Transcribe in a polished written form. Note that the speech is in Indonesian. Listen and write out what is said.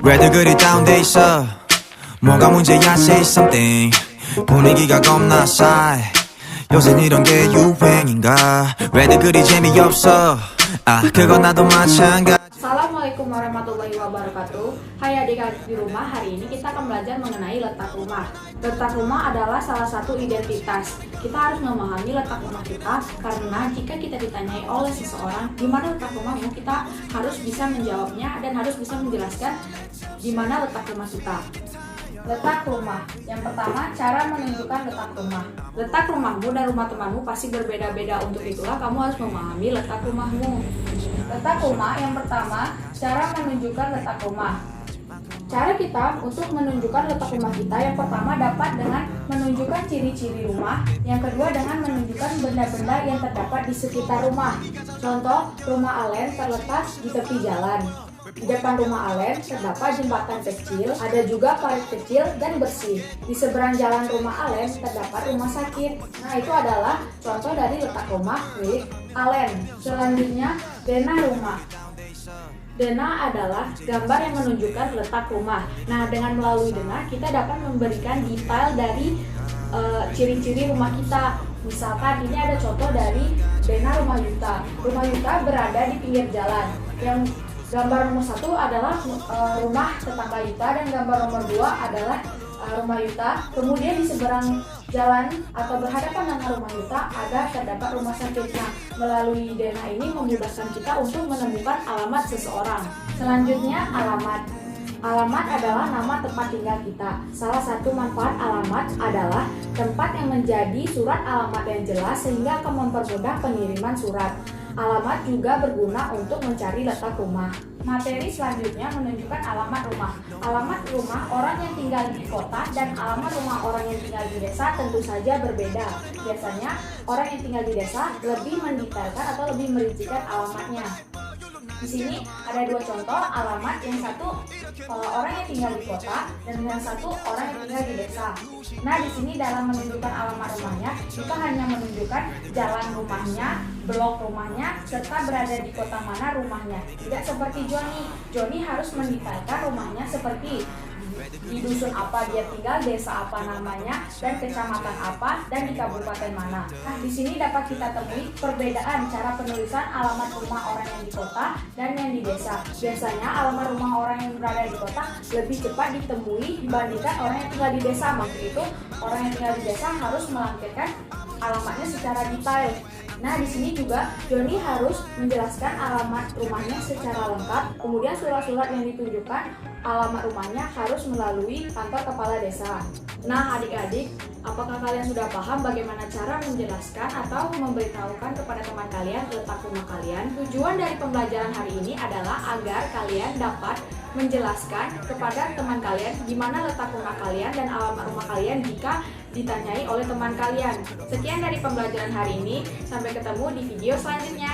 왜들 그리 다운돼 있어 뭐가 문제야 say something 분위기가 겁나 싸해 요샌 이런 게 유행인가 왜들 그리 재미없어 그건 나도 마찬가지. Assalamualaikum warahmatullahi wabarakatuh. Hai adik-adik di rumah, hari ini kita akan belajar mengenai letak rumah. Letak rumah adalah salah satu identitas. Kita harus memahami letak rumah kita karena jika kita ditanyai oleh seseorang di mana letak rumahmu, kita harus bisa menjawabnya dan harus bisa menjelaskan di mana letak rumah kita. Letak rumah. Yang pertama, cara menunjukkan letak rumah. Letak rumahmu dan rumah temanmu pasti berbeda-beda. Untuk itulah kamu harus memahami letak rumahmu. Letak rumah yang pertama, cara menunjukkan letak rumah. Cara kita untuk menunjukkan letak rumah kita yang pertama dapat dengan menunjukkan ciri-ciri rumah. Yang kedua dengan menunjukkan benda-benda yang terdapat di sekitar rumah. Contoh, rumah Alen terletak di tepi jalan. Di depan rumah Alen terdapat jembatan kecil, ada juga parit kecil dan bersih. Di seberang jalan rumah Alen terdapat rumah sakit. Nah, itu adalah contoh dari letak rumah milik Alen. Selanjutnya, denah rumah. Denah adalah gambar yang menunjukkan letak rumah. Nah, dengan melalui denah kita dapat memberikan detail dari ciri-ciri rumah kita. Misalkan ini ada contoh dari denah rumah Yuta. Rumah Yuta berada di pinggir jalan. Yang gambar nomor 1 adalah rumah tetangga Yuta dan gambar nomor 2 adalah rumah Yuta. Kemudian di seberang jalan atau berhadapan dengan rumah Yuta ada terdapat rumah sakit. Nah, melalui denah ini memudahkan kita untuk menemukan alamat seseorang. Selanjutnya, alamat. Alamat adalah nama tempat tinggal kita. Salah satu manfaat alamat adalah tempat yang menjadi surat alamat yang jelas sehingga akan mempermudah pengiriman surat. Alamat juga berguna untuk mencari letak rumah. Materi selanjutnya menunjukkan alamat rumah. Alamat rumah orang yang tinggal di kota dan alamat rumah orang yang tinggal di desa tentu saja berbeda. Biasanya orang yang tinggal di desa lebih mendetailkan atau lebih merincikan alamatnya. Di sini ada dua contoh alamat, yang satu orang yang tinggal di kota dan yang satu orang yang tinggal di desa. Nah, di sini dalam menunjukkan alamat rumahnya, kita hanya menunjukkan jalan rumahnya, blok rumahnya, serta berada di kota mana rumahnya. Tidak seperti Joni. Joni harus mendetailkan rumahnya seperti di dusun apa dia tinggal, desa apa namanya, dan kecamatan apa, dan di kabupaten mana. Nah, di sini dapat kita temui perbedaan cara penulisan alamat rumah orang yang di kota dan yang di desa. Biasanya alamat rumah orang yang berada di kota lebih cepat ditemui dibandingkan orang yang tinggal di desa. Maka itu orang yang tinggal di desa harus melampirkan alamatnya secara detail. Nah, di sini juga Joni harus menjelaskan alamat rumahnya secara lengkap. Kemudian surat-surat yang ditunjukkan alamat rumahnya harus melalui kantor kepala desa. Nah, adik-adik, apakah kalian sudah paham bagaimana cara menjelaskan atau memberitahukan kepada teman kalian letak rumah kalian? Tujuan dari pembelajaran hari ini adalah agar kalian dapat menjelaskan kepada teman kalian di mana letak rumah kalian dan alamat rumah kalian jika ditanyai oleh teman kalian. Sekian dari pembelajaran hari ini. Sampai ketemu di video selanjutnya.